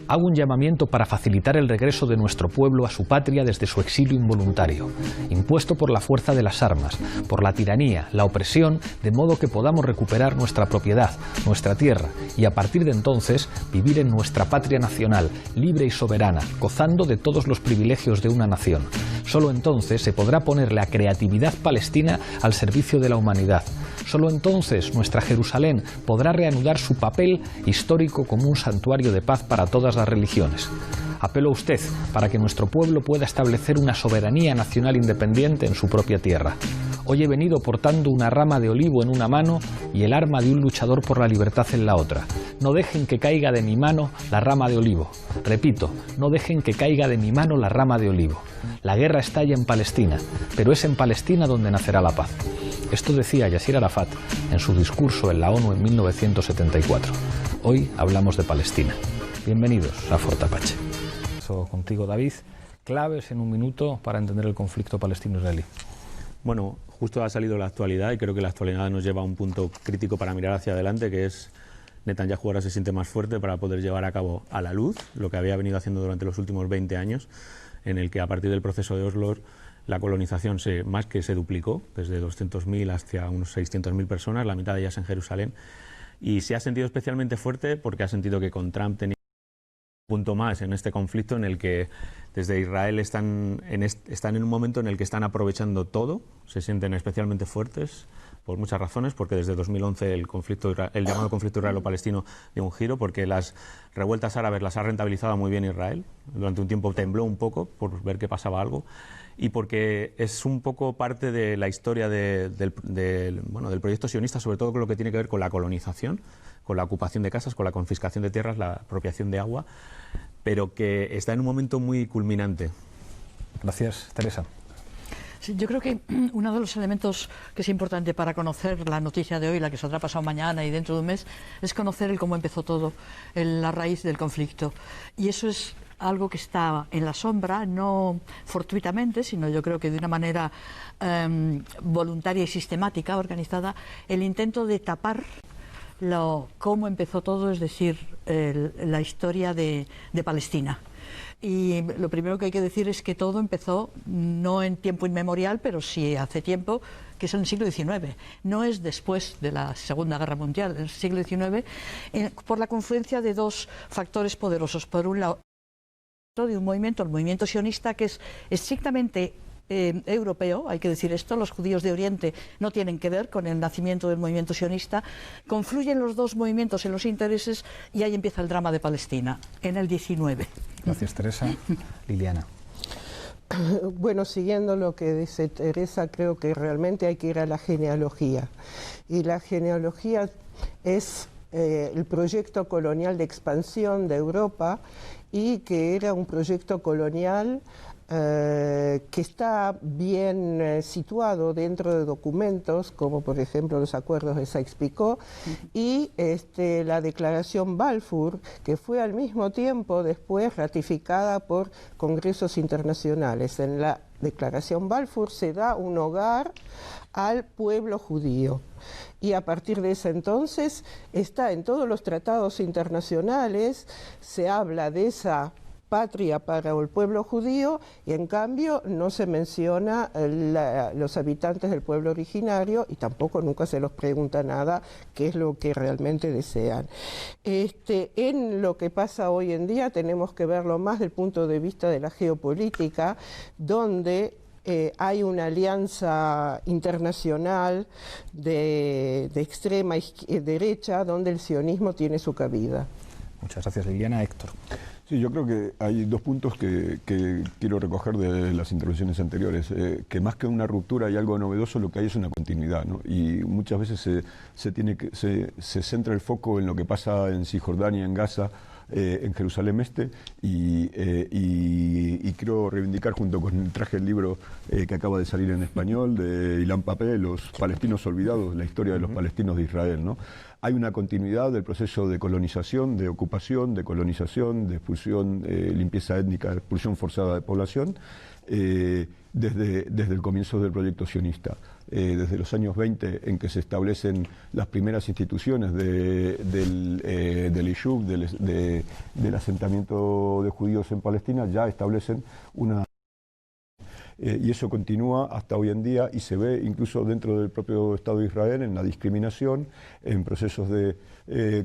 Hago un llamamiento para facilitar el regreso de nuestro pueblo a su patria desde su exilio involuntario, impuesto por la fuerza de las armas, por la tiranía, la opresión, de modo que podamos recuperar nuestra propiedad, nuestra tierra, y a partir de entonces vivir en nuestra patria nacional, libre y soberana, gozando de todos los privilegios de una nación. Solo entonces se podrá poner la creatividad palestina al servicio de la humanidad. Solo entonces nuestra Jerusalén podrá reanudar su papel histórico como un santuario de paz para todas las religiones. Apelo a usted para que nuestro pueblo pueda establecer una soberanía nacional independiente en su propia tierra. Hoy he venido portando una rama de olivo en una mano y el arma de un luchador por la libertad en la otra. No dejen que caiga de mi mano la rama de olivo. Repito, no dejen que caiga de mi mano la rama de olivo. La guerra estalla en Palestina, pero es en Palestina donde nacerá la paz. Esto decía Yasir Arafat en su discurso en la ONU en 1974. Hoy hablamos de Palestina. Bienvenidos a Fort Apache. Contigo, David, claves en un minuto para entender el conflicto palestino-israelí. Bueno, justo ha salido la actualidad y creo que la actualidad nos lleva a un punto crítico para mirar hacia adelante, que es Netanyahu ahora se siente más fuerte para poder llevar a cabo a la luz lo que había venido haciendo durante los últimos 20 años, en el que a partir del proceso de Oslo la colonización más que se duplicó, desde 200.000 hacia unos 600.000 personas, la mitad de ellas en Jerusalén, y se ha sentido especialmente fuerte porque ha sentido que con Trump tenía un punto más en este conflicto en el que desde Israel están en un momento en el que están aprovechando todo, se sienten especialmente fuertes por muchas razones, porque desde 2011 el llamado conflicto israelo-palestino dio un giro, porque las revueltas árabes las ha rentabilizado muy bien Israel, durante un tiempo tembló un poco por ver que pasaba algo, y porque es un poco parte de la historia del proyecto sionista, sobre todo con lo que tiene que ver con la colonización, con la ocupación de casas, con la confiscación de tierras, la apropiación de agua, pero que está en un momento muy culminante. Gracias, Teresa. Sí, yo creo que uno de los elementos que es importante para conocer la noticia de hoy, la que saldrá pasado mañana y dentro de un mes, es conocer cómo empezó todo, la raíz del conflicto. Y eso es algo que está en la sombra, no fortuitamente, sino yo creo que de una manera voluntaria y sistemática, organizada, el intento de tapar cómo empezó todo, es decir, la historia de Palestina. Y lo primero que hay que decir es que todo empezó no en tiempo inmemorial, pero sí hace tiempo, que es en el siglo XIX. No es después de la Segunda Guerra Mundial, en el siglo XIX, por la confluencia de dos factores poderosos. Por un lado, de un movimiento, el movimiento sionista, que es estrictamente europeo, hay que decir esto, los judíos de Oriente no tienen que ver con el nacimiento del movimiento sionista, confluyen los dos movimientos en los intereses y ahí empieza el drama de Palestina, en el 19. Gracias, Teresa. Liliana. Bueno, siguiendo lo que dice Teresa, creo que realmente hay que ir a la genealogía, y la genealogía es el proyecto colonial de expansión de Europa, y que era un proyecto colonial que está bien situado dentro de documentos como por ejemplo los acuerdos de Sykes-Picot y la declaración Balfour, que fue al mismo tiempo después ratificada por congresos internacionales. En la declaración Balfour se da un hogar al pueblo judío, y a partir de ese entonces está en todos los tratados internacionales, se habla de esa patria para el pueblo judío, y en cambio no se menciona los habitantes del pueblo originario, y tampoco nunca se los pregunta nada qué es lo que realmente desean. En lo que pasa hoy en día tenemos que verlo más del punto de vista de la geopolítica, donde hay una alianza internacional de extrema derecha donde el sionismo tiene su cabida. Muchas gracias, Liliana. Héctor. Sí, yo creo que hay dos puntos que quiero recoger de las intervenciones anteriores, que más que una ruptura hay algo novedoso, lo que hay es una continuidad, ¿no? Y muchas veces se centra el foco en lo que pasa en Cisjordania, en Gaza, en Jerusalén Este, y quiero reivindicar, junto con traje el libro que acaba de salir en español de Ilan Pappé, Los palestinos olvidados, la historia de los palestinos de Israel, ¿no? hay una continuidad del proceso de colonización, de ocupación, de colonización, de expulsión, limpieza étnica, expulsión forzada de población, desde el comienzo del proyecto sionista. Desde los años 20, en que se establecen las primeras instituciones del Yishuv, del asentamiento de judíos en Palestina, ya establecen una... y eso continúa hasta hoy en día y se ve incluso dentro del propio Estado de Israel en la discriminación, en procesos de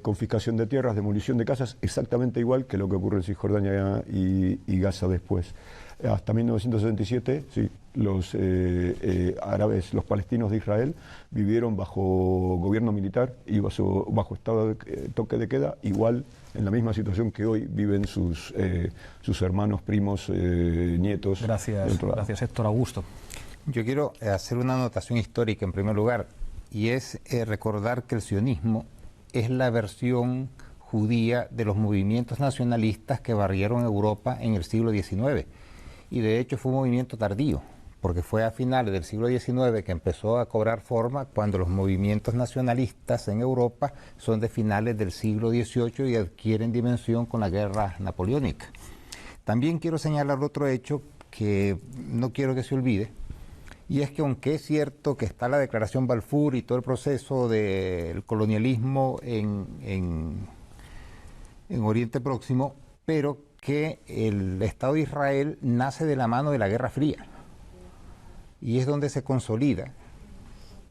confiscación de tierras, demolición de casas, exactamente igual que lo que ocurre en Cisjordania y Gaza después. Hasta 1967, sí, los árabes, los palestinos de Israel vivieron bajo gobierno militar y bajo estado de toque de queda, igual en la misma situación que hoy viven sus hermanos, primos, nietos. Gracias Héctor. Augusto. Yo quiero hacer una anotación histórica en primer lugar, y es recordar que el sionismo es la versión judía de los movimientos nacionalistas que barrieron Europa en el siglo XIX. Y de hecho fue un movimiento tardío, porque fue a finales del siglo XIX que empezó a cobrar forma, cuando los movimientos nacionalistas en Europa son de finales del siglo XVIII y adquieren dimensión con la guerra napoleónica. También quiero señalar otro hecho que no quiero que se olvide, y es que aunque es cierto que está la Declaración Balfour y todo el proceso del colonialismo en Oriente Próximo, pero que el Estado de Israel nace de la mano de la Guerra Fría y es donde se consolida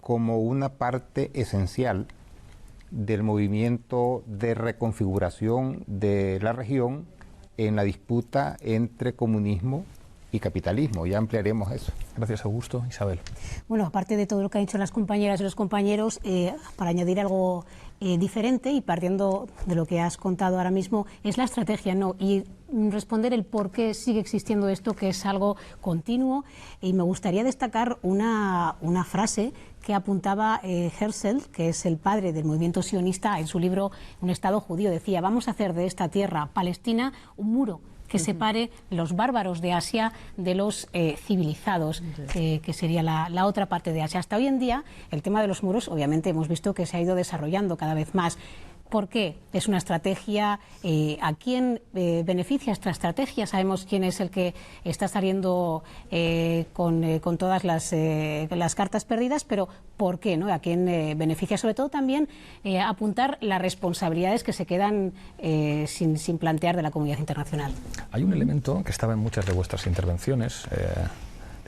como una parte esencial del movimiento de reconfiguración de la región en la disputa entre comunismo y capitalismo. Ya ampliaremos eso. Gracias, Augusto. Isabel. Bueno, aparte de todo lo que han dicho las compañeras y los compañeros, para añadir algo diferente y partiendo de lo que has contado ahora mismo, es la estrategia, ¿no? Y responder el por qué sigue existiendo esto, que es algo continuo. Y me gustaría destacar una frase que apuntaba Herzl, que es el padre del movimiento sionista, en su libro Un Estado Judío. Decía: vamos a hacer de esta tierra palestina un muro que separe los bárbaros de Asia de los civilizados, que sería la otra parte de Asia. Hasta hoy en día, el tema de los muros, obviamente hemos visto que se ha ido desarrollando cada vez más. ¿Por qué? Es una estrategia. ¿A quién beneficia esta estrategia? Sabemos quién es el que está saliendo con todas las cartas perdidas, pero ¿por qué, no? ¿A quién beneficia? Sobre todo también apuntar las responsabilidades que se quedan sin plantear de la comunidad internacional. Hay un elemento que estaba en muchas de vuestras intervenciones,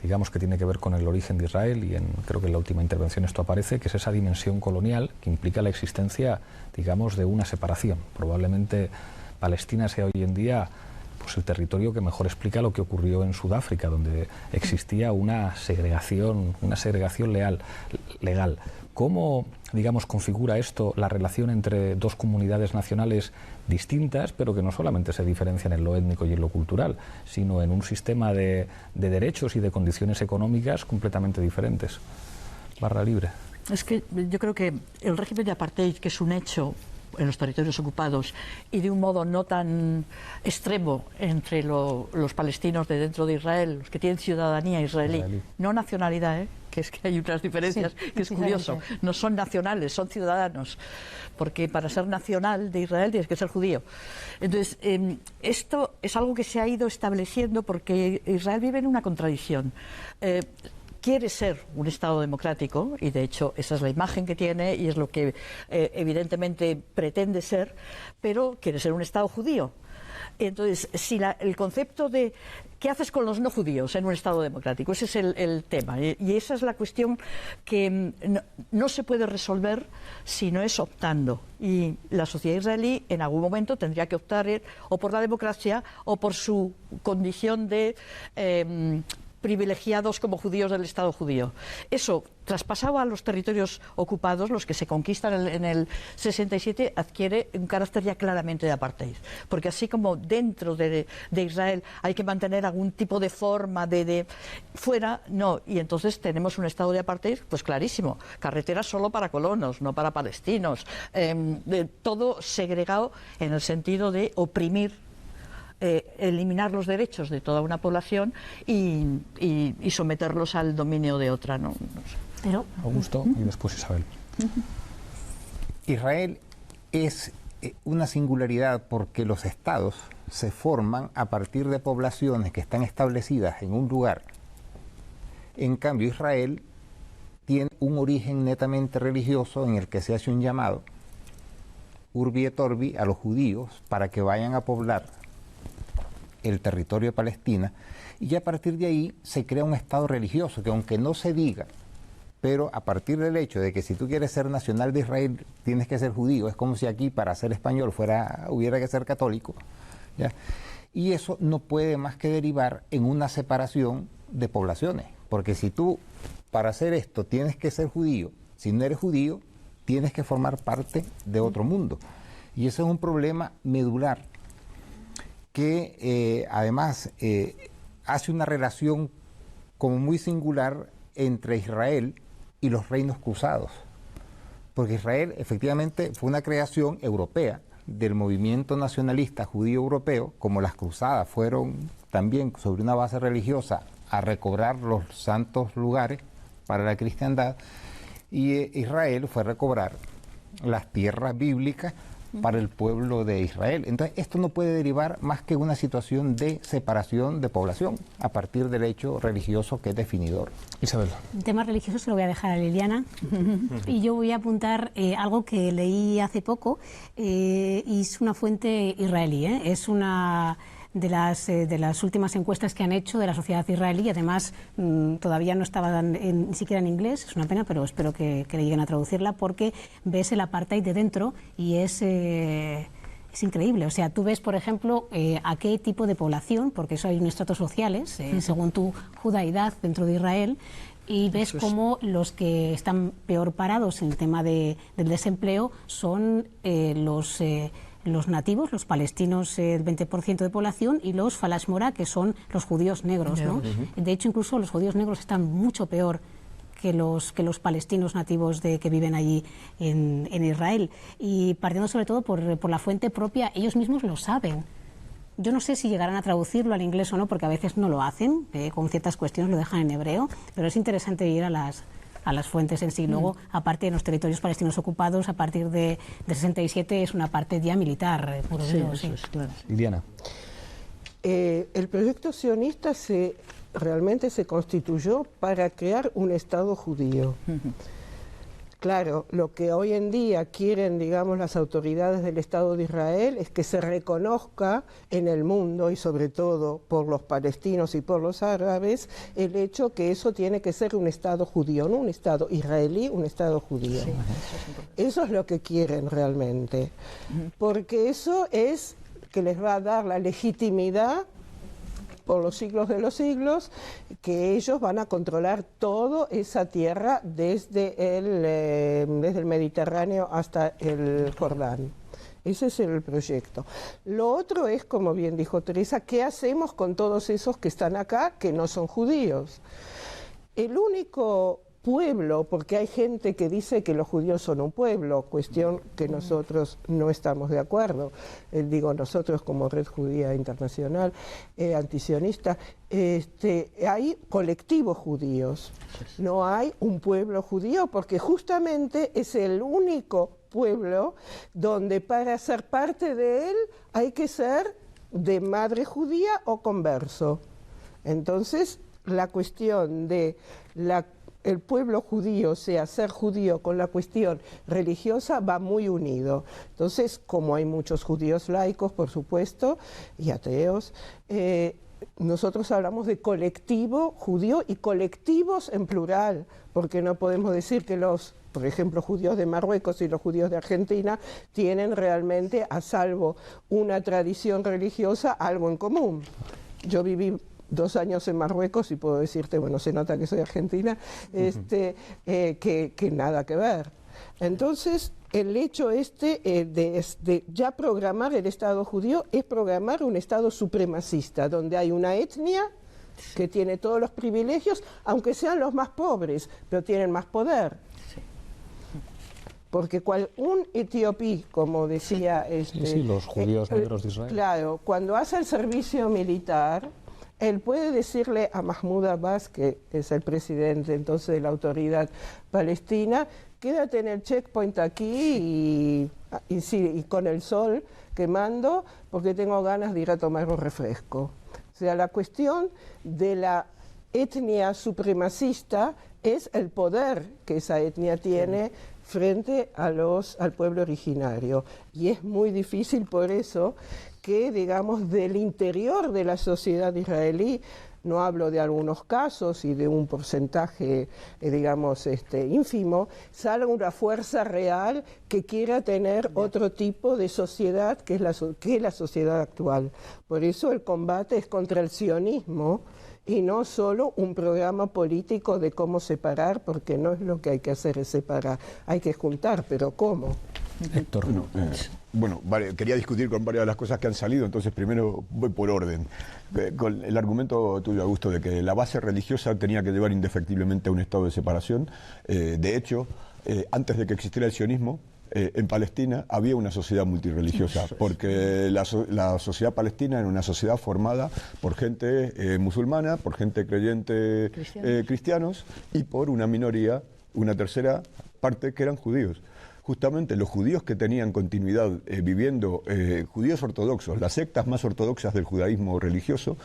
digamos que tiene que ver con el origen de Israel, y creo que en la última intervención esto aparece, que es esa dimensión colonial que implica la existencia, digamos, de una separación. Probablemente Palestina sea hoy en día pues el territorio que mejor explica lo que ocurrió en Sudáfrica, donde existía una segregación legal. ¿Cómo, digamos, configura esto la relación entre dos comunidades nacionales distintas, pero que no solamente se diferencian en lo étnico y en lo cultural, sino en un sistema de derechos y de condiciones económicas completamente diferentes? Barra libre. Es que yo creo que el régimen de apartheid, que es un hecho en los territorios ocupados y de un modo no tan extremo entre los palestinos de dentro de Israel, los que tienen ciudadanía israelí. No nacionalidad, que es que hay otras diferencias, sí, que es curioso. No son nacionales, son ciudadanos, porque para ser nacional de Israel tienes que ser judío. Entonces, esto es algo que se ha ido estableciendo porque Israel vive en una contradicción. Quiere ser un Estado democrático, y de hecho esa es la imagen que tiene y es lo que evidentemente pretende ser, pero quiere ser un Estado judío. Entonces, si el concepto de ¿qué haces con los no judíos en un Estado democrático? Ese es el tema, y esa es la cuestión que no se puede resolver si no es optando, y la sociedad israelí en algún momento tendría que optar o por la democracia o por su condición de privilegiados como judíos del Estado judío. Eso, traspasado a los territorios ocupados, los que se conquistan en el 67, adquiere un carácter ya claramente de apartheid. Porque así como dentro de Israel hay que mantener algún tipo de forma de fuera, no. Y entonces tenemos un estado de apartheid, pues clarísimo. Carreteras solo para colonos, no para palestinos. Todo segregado en el sentido de oprimir, eliminar los derechos de toda una población y someterlos al dominio de otra, ¿no? No sé. Augusto y después Isabel. Israel es una singularidad porque los estados se forman a partir de poblaciones que están establecidas en un lugar. En cambio, Israel tiene un origen netamente religioso en el que se hace un llamado, urbi et orbi, a los judíos para que vayan a poblar el territorio de Palestina, y a partir de ahí se crea un estado religioso que, aunque no se diga, pero a partir del hecho de que si tú quieres ser nacional de Israel tienes que ser judío, es como si aquí para ser español hubiera que ser católico, ¿ya? Y eso no puede más que derivar en una separación de poblaciones, porque si tú para hacer esto tienes que ser judío, si no eres judío tienes que formar parte de otro mundo, y ese es un problema medular que además hace una relación como muy singular entre Israel y los reinos cruzados, porque Israel efectivamente fue una creación europea del movimiento nacionalista judío europeo, como las cruzadas fueron también sobre una base religiosa a recobrar los santos lugares para la cristiandad, y Israel fue a recobrar las tierras bíblicas para el pueblo de Israel. Entonces, esto no puede derivar más que una situación de separación de población a partir del hecho religioso que es definidor. Isabel. El tema religioso se lo voy a dejar a Liliana y yo voy a apuntar algo que leí hace poco y es una fuente israelí, es una de las últimas encuestas que han hecho de la sociedad israelí. Además, todavía no estaba ni siquiera en inglés, es una pena, pero espero que le lleguen a traducirla, porque ves el apartheid de dentro y es increíble. O sea, tú ves, por ejemplo, a qué tipo de población, porque eso hay estratos sociales, según tu judaidad dentro de Israel, y ves cómo los que están peor parados en el tema del desempleo son los nativos, los palestinos, el 20% de población, y los falash morá, que son los judíos negros, ¿no? De hecho, incluso los judíos negros están mucho peor que los palestinos nativos que viven allí en Israel. Y partiendo sobre todo por la fuente propia, ellos mismos lo saben. Yo no sé si llegarán a traducirlo al inglés o no, porque a veces no lo hacen, con ciertas cuestiones lo dejan en hebreo, pero es interesante ir a las fuentes en sí. Luego, aparte de los territorios palestinos ocupados, a partir de 67 es una parte ya militar. Claro. Liliana. El proyecto sionista realmente se constituyó para crear un Estado judío. Claro, lo que hoy en día quieren, digamos, las autoridades del Estado de Israel es que se reconozca en el mundo, y sobre todo por los palestinos y por los árabes, el hecho que eso tiene que ser un Estado judío, no un Estado israelí, un Estado judío. Sí, eso es lo que quieren realmente, porque eso es que les va a dar la legitimidad por los siglos de los siglos, que ellos van a controlar toda esa tierra desde el Mediterráneo hasta el Jordán. Ese es el proyecto. Lo otro es, como bien dijo Teresa, ¿qué hacemos con todos esos que están acá, que no son judíos? El único pueblo, porque hay gente que dice que los judíos son un pueblo, cuestión que nosotros no estamos de acuerdo, digo nosotros como Red Judía Internacional, antisionista, hay colectivos judíos, no hay un pueblo judío, porque justamente es el único pueblo donde para ser parte de él hay que ser de madre judía o converso. Entonces, la cuestión de el pueblo judío, o sea, ser judío con la cuestión religiosa, va muy unido. Entonces, como hay muchos judíos laicos, por supuesto, y ateos, nosotros hablamos de colectivo judío y colectivos en plural, porque no podemos decir que por ejemplo, judíos de Marruecos y los judíos de Argentina tienen realmente, a salvo una tradición religiosa, algo en común. Yo viví 2 años en Marruecos y puedo decirte, bueno, se nota que soy argentina, que nada que ver. Entonces, el hecho de ya programar el Estado judío es programar un Estado supremacista, donde hay una etnia que tiene todos los privilegios, aunque sean los más pobres, pero tienen más poder. Porque un etiopí, como decía... los judíos negros de Israel. Claro, cuando hace el servicio militar, él puede decirle a Mahmoud Abbas, que es el presidente entonces de la autoridad palestina, quédate en el checkpoint aquí y con el sol quemando porque tengo ganas de ir a tomar un refresco. O sea, la cuestión de la etnia supremacista es el poder que esa etnia tiene frente al pueblo originario. Y es muy difícil por eso que, digamos, del interior de la sociedad israelí, no hablo de algunos casos y de un porcentaje, digamos, ínfimo, salga una fuerza real que quiera tener otro tipo de sociedad que es la sociedad actual. Por eso el combate es contra el sionismo y no solo un programa político de cómo separar, porque no es lo que hay que hacer, es separar. Hay que juntar, pero ¿cómo? Héctor. Bueno, quería discutir con varias de las cosas que han salido, entonces primero voy por orden. Con el argumento tuyo, Augusto, de que la base religiosa tenía que llevar indefectiblemente a un estado de separación. De hecho, antes de que existiera el sionismo, en Palestina había una sociedad multirreligiosa, porque la sociedad palestina era una sociedad formada por gente musulmana, por gente creyente cristianos y por una minoría, una tercera parte que eran judíos. Justamente los judíos que tenían continuidad viviendo, judíos ortodoxos, las sectas más ortodoxas del judaísmo religioso,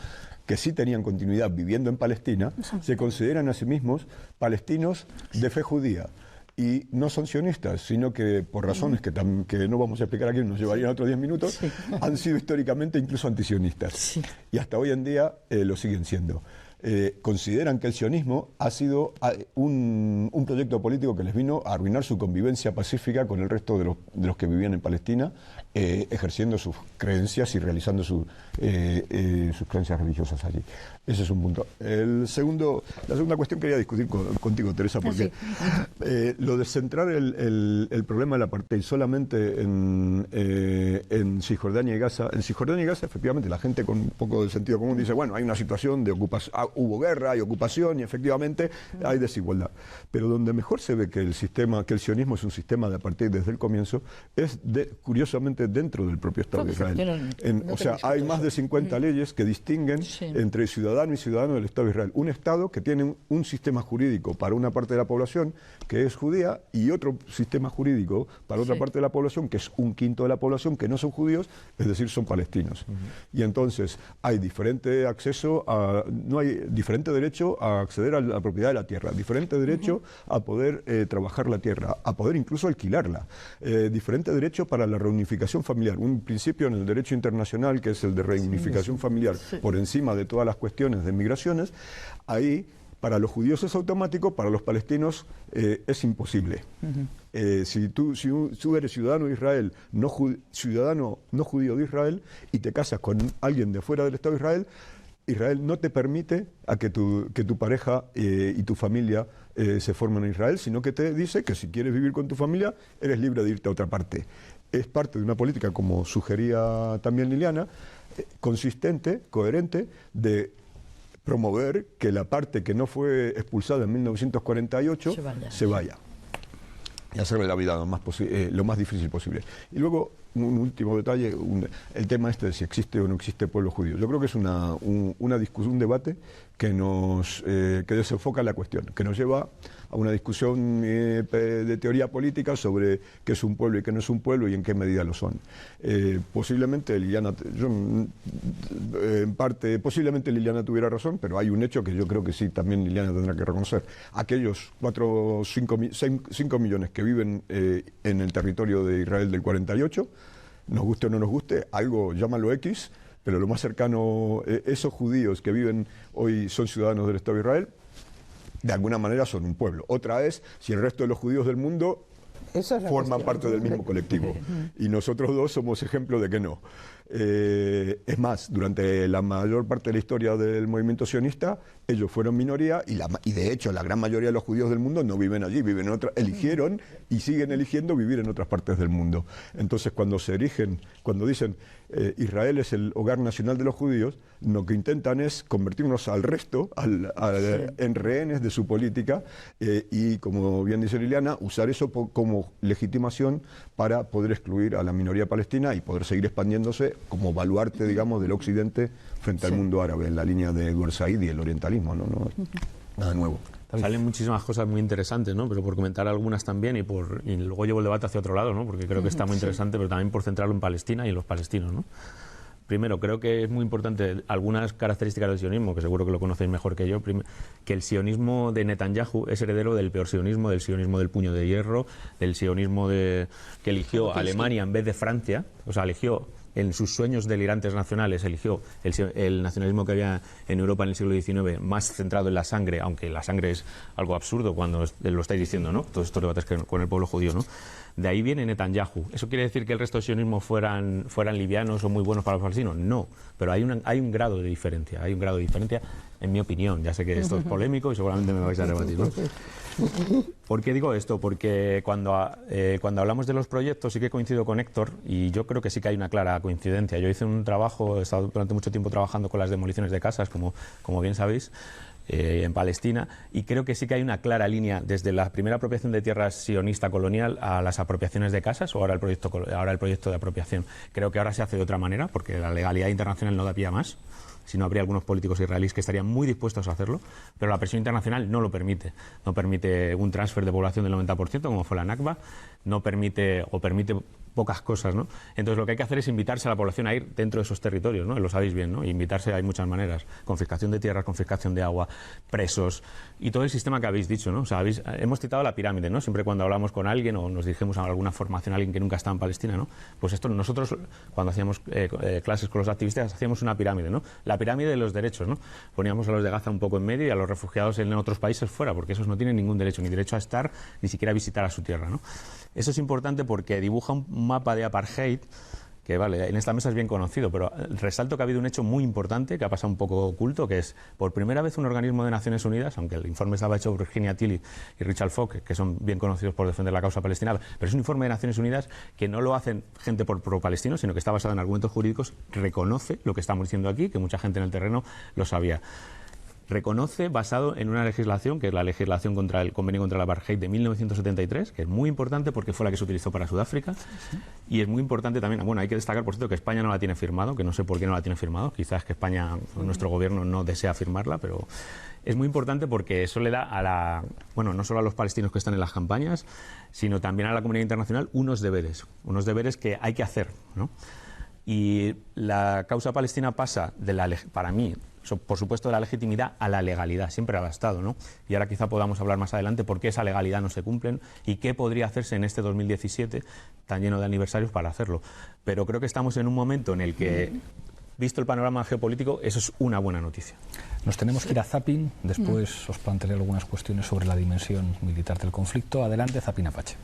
que sí tenían continuidad viviendo en Palestina, se consideran a sí mismos palestinos de fe judía. Y no son sionistas, sino que por razones que no vamos a explicar aquí, nos llevarían otros 10 minutos, han sido históricamente incluso antisionistas. Sí. Y hasta hoy en día lo siguen siendo. Consideran que el sionismo ha sido un proyecto político que les vino a arruinar su convivencia pacífica con el resto de los que vivían en Palestina, ejerciendo sus creencias y realizando sus creencias religiosas allí. Ese es un punto. La segunda cuestión quería discutir contigo, Teresa, porque lo de centrar el problema del apartheid solamente en Cisjordania y Gaza. En Cisjordania y Gaza, efectivamente, la gente con un poco de sentido común dice, bueno, hay una situación de ocupación, hubo guerra, hay ocupación y efectivamente hay desigualdad. Pero donde mejor se ve que el sionismo es un sistema de apartheid desde el comienzo, es curiosamente dentro del propio Estado de Israel. O sea, hay más de 50 leyes que distinguen entre ciudadano y ciudadano del Estado de Israel. Un Estado que tiene un sistema jurídico para una parte de la población que es judía y otro sistema jurídico para otra parte de la población que es un quinto de la población que no son judíos, es decir, son palestinos. Y entonces hay diferente acceso no hay diferente derecho a acceder a la propiedad de la tierra, diferente derecho a poder trabajar la tierra, a poder incluso alquilarla, diferente derecho para la reunificación familiar, un principio en el derecho internacional que es el de reunificación familiar por encima de todas las cuestiones de migraciones. Ahí para los judíos es automático, para los palestinos es imposible. Si tú eres ciudadano de Israel, ciudadano no judío de Israel, y te casas con alguien de fuera del Estado de Israel, Israel no te permite a que tu pareja y tu familia se formen en Israel, sino que te dice que si quieres vivir con tu familia, eres libre de irte a otra parte. Es parte de una política, como sugería también Liliana, consistente, coherente, de promover que la parte que no fue expulsada en 1948 se vaya. Y hacerle la vida lo más difícil posible. Y luego, un último detalle, el tema de si existe o no existe pueblo judío. Yo creo que es una discusión, un debate que desenfoca la cuestión, que nos lleva a una discusión de teoría política sobre qué es un pueblo y qué no es un pueblo y en qué medida lo son. Posiblemente Liliana tuviera razón, pero hay un hecho que yo creo que sí, también Liliana tendrá que reconocer. Aquellos 4 o 5 millones que viven en el territorio de Israel del 48, nos guste o no nos guste, algo llámalo X, pero lo más cercano, esos judíos que viven hoy son ciudadanos del Estado de Israel, de alguna manera son un pueblo. Otra es si el resto de los judíos del mundo forman parte del mismo colectivo. Y nosotros dos somos ejemplo de que no. Es más, durante la mayor parte de la historia del movimiento sionista, ellos fueron minoría y de hecho la gran mayoría de los judíos del mundo no viven allí, eligieron y siguen eligiendo vivir en otras partes del mundo. Entonces cuando dicen Israel es el hogar nacional de los judíos, lo que intentan es convertirnos al resto en rehenes de su política y, como bien dice Liliana, usar eso como legitimación para poder excluir a la minoría palestina y poder seguir expandiéndose como baluarte, digamos, del occidente frente al mundo árabe, en la línea de Edward Said y el orientalismo, ¿no? Nada nuevo. Salen muchísimas cosas muy interesantes, ¿no? Pero por comentar algunas también y luego llevo el debate hacia otro lado, ¿no? Porque creo que está muy interesante, pero también por centrarlo en Palestina y en los palestinos, ¿no? Primero, creo que es muy importante algunas características del sionismo, que seguro que lo conocéis mejor que yo, que el sionismo de Netanyahu es heredero del peor sionismo, del sionismo del puño de hierro, del sionismo que eligió Alemania en vez de Francia, o sea, eligió en sus sueños delirantes nacionales, eligió el nacionalismo que había en Europa en el siglo XIX más centrado en la sangre, aunque la sangre es algo absurdo cuando lo estáis diciendo, ¿no? Todos estos debates con el pueblo judío, ¿no? De ahí viene Netanyahu. ¿Eso quiere decir que el resto del sionismo fueran livianos o muy buenos para los palestinos? No, pero hay un grado de diferencia, en mi opinión. Ya sé que esto es polémico y seguramente me vais a rebatir, ¿no? ¿Por qué digo esto? Porque cuando hablamos de los proyectos sí que coincido con Héctor y yo creo que sí que hay una clara coincidencia. Yo hice un trabajo, he estado durante mucho tiempo trabajando con las demoliciones de casas, como bien sabéis, en Palestina, y creo que sí que hay una clara línea desde la primera apropiación de tierras sionista colonial a las apropiaciones de casas o ahora el proyecto de apropiación. Creo que ahora se hace de otra manera porque la legalidad internacional no da pie a más. Si no, habría algunos políticos israelíes que estarían muy dispuestos a hacerlo, pero la presión internacional no lo permite. No permite un transfer de población del 90%, como fue la Nakba, no permite pocas cosas, ¿no? Entonces lo que hay que hacer es invitarse a la población a ir dentro de esos territorios, ¿no? Lo sabéis bien, ¿no? Invitarse hay muchas maneras. Confiscación de tierras, confiscación de agua, presos y todo el sistema que habéis dicho, ¿no? O sea, hemos citado la pirámide, ¿no? Siempre cuando hablamos con alguien o nos dirigimos a alguna formación a alguien que nunca está en Palestina, ¿no? Pues esto nosotros cuando hacíamos clases con los activistas hacíamos una pirámide, ¿no? La pirámide de los derechos, ¿no? Poníamos a los de Gaza un poco en medio y a los refugiados en otros países fuera, porque esos no tienen ningún derecho, ni derecho a estar, ni siquiera a visitar a su tierra, ¿no? Eso es importante porque dibuja un mapa de apartheid que vale, en esta mesa es bien conocido, pero resalto que ha habido un hecho muy importante que ha pasado un poco oculto, que es por primera vez un organismo de Naciones Unidas, aunque el informe estaba hecho por Virginia Tilly y Richard Falk, que son bien conocidos por defender la causa palestina, pero es un informe de Naciones Unidas que no lo hacen gente por pro-palestinos, sino que está basado en argumentos jurídicos, reconoce lo que estamos diciendo aquí, que mucha gente en el terreno lo sabía. Reconoce basado en una legislación, que es la legislación contra el Convenio contra el Apartheid de 1973, que es muy importante porque fue la que se utilizó para Sudáfrica, y es muy importante también, bueno, hay que destacar, por cierto, que España no la tiene firmado, que no sé por qué no la tiene firmado, quizás que España, nuestro gobierno no desea firmarla, pero es muy importante porque eso le da no solo a los palestinos que están en las campañas, sino también a la comunidad internacional unos deberes que hay que hacer, ¿no? Y la causa palestina pasa para mí, por supuesto, de la legitimidad a la legalidad, siempre al Estado, ¿no? Y ahora quizá podamos hablar más adelante por qué esa legalidad no se cumple y qué podría hacerse en este 2017 tan lleno de aniversarios para hacerlo. Pero creo que estamos en un momento en el que, visto el panorama geopolítico, eso es una buena noticia. Nos tenemos que ir a Zapping, después os plantearé algunas cuestiones sobre la dimensión militar del conflicto. Adelante, Zapping Apache.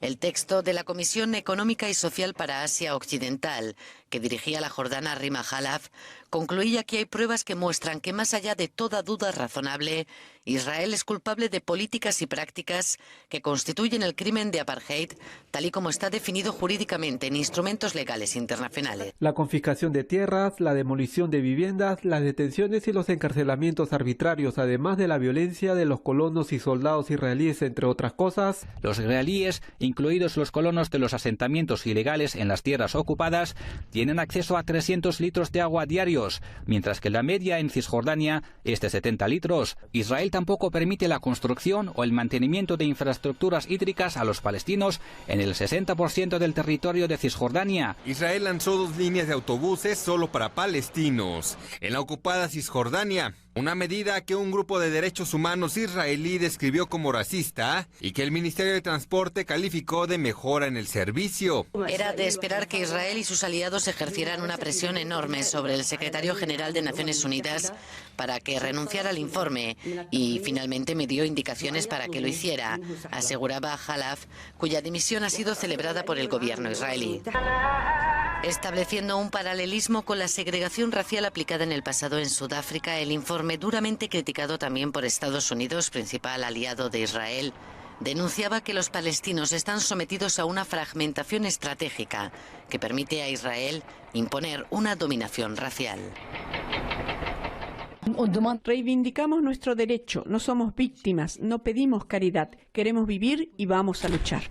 El texto de la Comisión Económica y Social para Asia Occidental, que dirigía la jordana Rima Khalaf, concluía que hay pruebas que muestran que, más allá de toda duda razonable, Israel es culpable de políticas y prácticas que constituyen el crimen de apartheid, tal y como está definido jurídicamente en instrumentos legales internacionales. La confiscación de tierras, la demolición de viviendas, las detenciones y los encarcelamientos arbitrarios, además de la violencia de los colonos y soldados israelíes, entre otras cosas. Los israelíes, incluidos los colonos de los asentamientos ilegales en las tierras ocupadas, tienen acceso a 300 litros de agua diarios, mientras que la media en Cisjordania es de 70 litros. Israel tampoco permite la construcción o el mantenimiento de infraestructuras hídricas a los palestinos en el 60% del territorio de Cisjordania. Israel lanzó 2 líneas de autobuses solo para palestinos en la ocupada Cisjordania, una medida que un grupo de derechos humanos israelí describió como racista y que el Ministerio de Transporte calificó de mejora en el servicio. Era de esperar que Israel y sus aliados ejercieran una presión enorme sobre el secretario general de Naciones Unidas para que renunciara al informe y finalmente me dio indicaciones para que lo hiciera, aseguraba Khalaf, cuya dimisión ha sido celebrada por el gobierno israelí. Estableciendo un paralelismo con la segregación racial aplicada en el pasado en Sudáfrica, el informe, duramente criticado también por Estados Unidos, principal aliado de Israel, denunciaba que los palestinos están sometidos a una fragmentación estratégica que permite a Israel imponer una dominación racial. Reivindicamos nuestro derecho, no somos víctimas, no pedimos caridad, queremos vivir y vamos a luchar.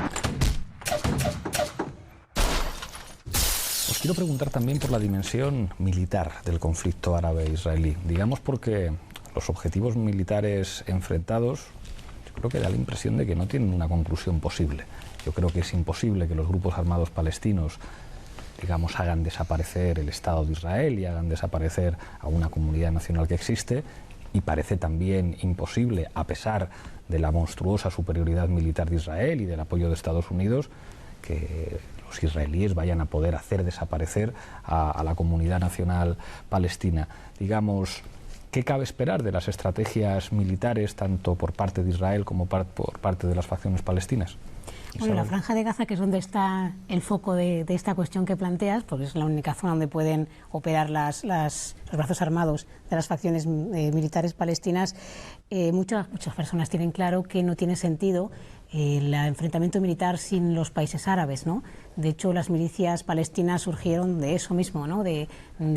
Os quiero preguntar también por la dimensión militar del conflicto árabe-israelí, digamos porque los objetivos militares enfrentados, yo creo que da la impresión de que no tienen una conclusión posible. Yo creo que es imposible que los grupos armados palestinos, digamos, hagan desaparecer el Estado de Israel y hagan desaparecer a una comunidad nacional que existe, y parece también imposible, a pesar de la monstruosa superioridad militar de Israel y del apoyo de Estados Unidos, que los israelíes vayan a poder hacer desaparecer a la comunidad nacional palestina. Digamos, ¿qué cabe esperar de las estrategias militares, tanto por parte de Israel como por parte de las facciones palestinas? Bueno, la Franja de Gaza, que es donde está el foco de esta cuestión que planteas, porque es la única zona donde pueden operar los brazos armados de las facciones militares palestinas, muchas personas tienen claro que no tiene sentido el enfrentamiento militar sin los países árabes, ¿no? De hecho, las milicias palestinas surgieron de eso mismo, ¿no? De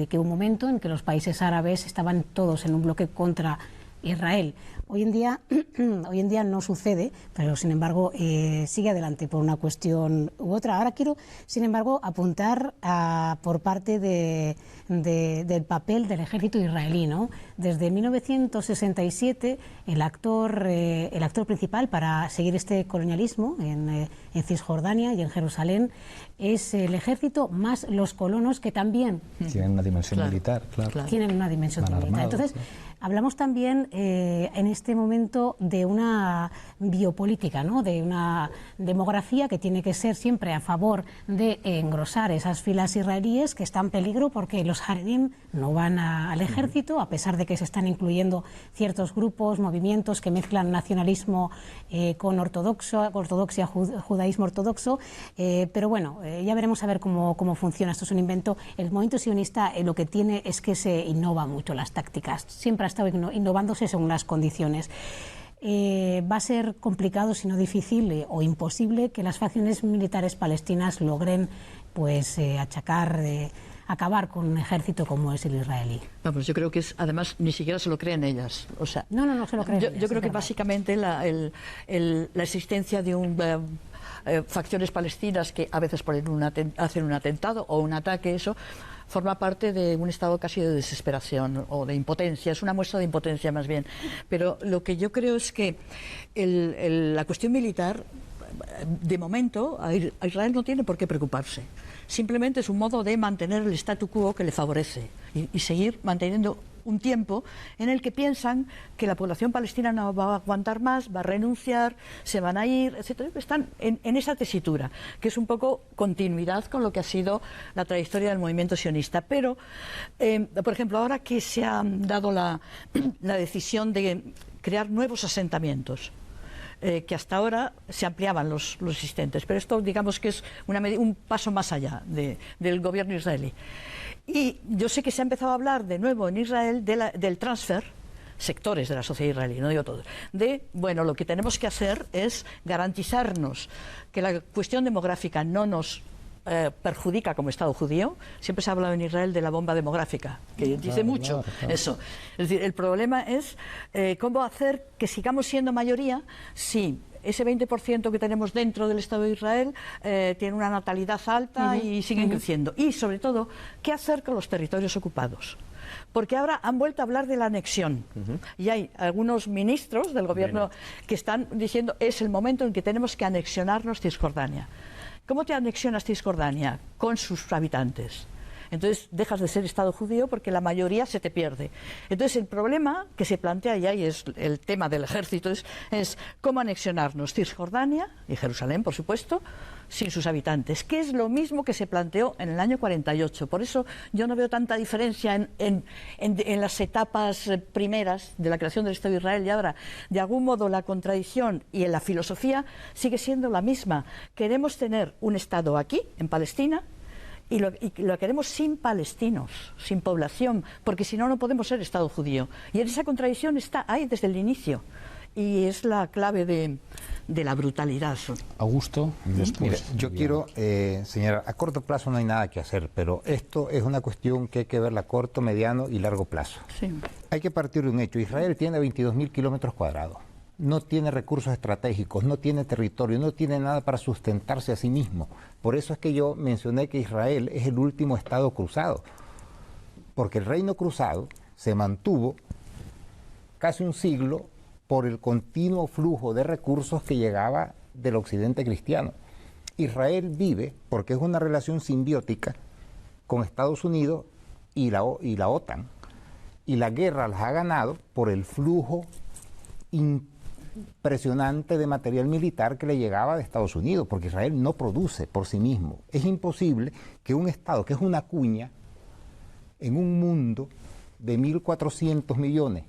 que hubo un momento en que los países árabes estaban todos en un bloque contra Israel. Hoy en día no sucede, pero sin embargo sigue adelante por una cuestión u otra. Ahora quiero, sin embargo, apuntar por parte del papel del ejército israelí, ¿no? Desde 1967 el actor principal para seguir este colonialismo en Cisjordania y en Jerusalén es el ejército más los colonos, que también tienen una dimensión militar, claro. Tienen una dimensión militar. Entonces, hablamos también en este momento de una biopolítica, ¿no? De una demografía que tiene que ser siempre a favor de engrosar esas filas israelíes, que están en peligro porque los haredim no van al ejército, a pesar de que se están incluyendo ciertos grupos, movimientos que mezclan nacionalismo con ortodoxia, judaísmo ortodoxo, pero bueno, ya veremos a ver cómo funciona. Esto es un invento. El movimiento sionista lo que tiene es que se innova mucho las tácticas, siempre ha estado innovándose según las condiciones. Va a ser complicado, si no difícil o imposible, que las facciones militares palestinas logren pues acabar con un ejército como es el israelí. Vamos, yo creo que además ni siquiera se lo creen ellas. O sea, no se lo creen ellas. Yo creo que básicamente la existencia de facciones palestinas que a veces hacen un atentado o un ataque, eso forma parte de un estado casi de desesperación o de impotencia, es una muestra de impotencia más bien. Pero lo que yo creo es que la cuestión militar, de momento, a Israel no tiene por qué preocuparse. Simplemente es un modo de mantener el statu quo que le favorece y seguir manteniendo un tiempo en el que piensan que la población palestina no va a aguantar más, va a renunciar, se van a ir, etc. Están en esa tesitura, que es un poco continuidad con lo que ha sido la trayectoria del movimiento sionista. Pero, por ejemplo, ahora que se ha dado la decisión de crear nuevos asentamientos, que hasta ahora se ampliaban los existentes, pero esto digamos que es un paso más allá del gobierno israelí. Y yo sé que se ha empezado a hablar de nuevo en Israel del transfer, sectores de la sociedad israelí, no digo todos, lo que tenemos que hacer es garantizarnos que la cuestión demográfica no nos perjudica como Estado judío. Siempre se ha hablado en Israel de la bomba demográfica, que dice mucho eso. Es decir, el problema es cómo hacer que sigamos siendo mayoría si ese 20% que tenemos dentro del Estado de Israel tiene una natalidad alta y siguen creciendo. Y, sobre todo, ¿qué hacer con los territorios ocupados? Porque ahora han vuelto a hablar de la anexión. Y hay algunos ministros del gobierno que están diciendo es el momento en que tenemos que anexionarnos Cisjordania. ¿Cómo te anexionas Cisjordania? Con sus habitantes. Entonces dejas de ser Estado judío porque la mayoría se te pierde. Entonces el problema que se plantea, y ahí es el tema del ejército, es cómo anexionarnos Cisjordania y Jerusalén, por supuesto, sin sus habitantes, que es lo mismo que se planteó en el año 48. Por eso yo no veo tanta diferencia en las etapas primeras de la creación del Estado de Israel y ahora. De algún modo la contradicción y en la filosofía sigue siendo la misma. Queremos tener un Estado aquí, en Palestina, y lo queremos sin palestinos, sin población, porque si no, no podemos ser Estado judío. Y esa contradicción está ahí desde el inicio. Y es la clave de la brutalidad. Augusto, después. Mire, yo quiero señalar, a corto plazo no hay nada que hacer, pero esto es una cuestión que hay que verla a corto, mediano y largo plazo. Sí. Hay que partir de un hecho. Israel tiene 22.000 kilómetros cuadrados. No tiene recursos estratégicos, no tiene territorio, no tiene nada para sustentarse a sí mismo. Por eso es que yo mencioné que Israel es el último estado cruzado, porque el reino cruzado se mantuvo casi un siglo por el continuo flujo de recursos que llegaba del occidente cristiano. Israel vive, porque es una relación simbiótica con Estados Unidos y la OTAN, y la guerra las ha ganado por el flujo impresionante de material militar que le llegaba de Estados Unidos, porque Israel no produce por sí mismo. Es imposible que un Estado, que es una cuña, en un mundo de 1.400 millones